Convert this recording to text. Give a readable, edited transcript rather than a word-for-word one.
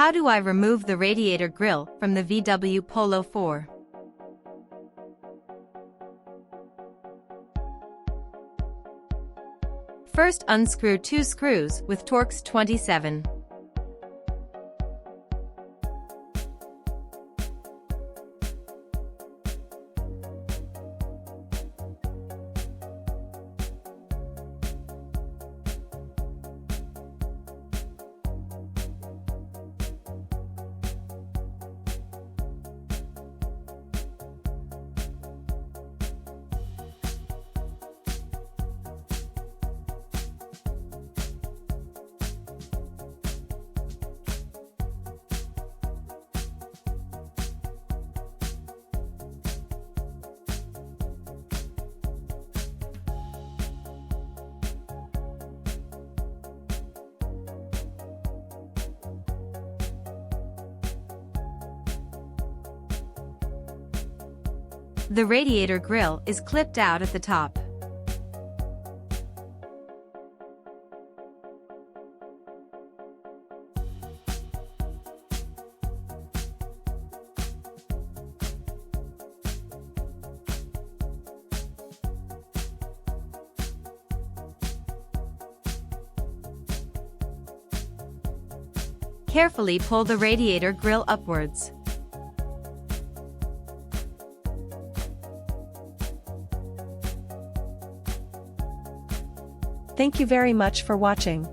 How do I remove the radiator grille from the VW Polo 4? First, unscrew 2 screws with Torx 27. The radiator grille is clipped out at the top. Carefully pull the radiator grille upwards. Thank you very much for watching.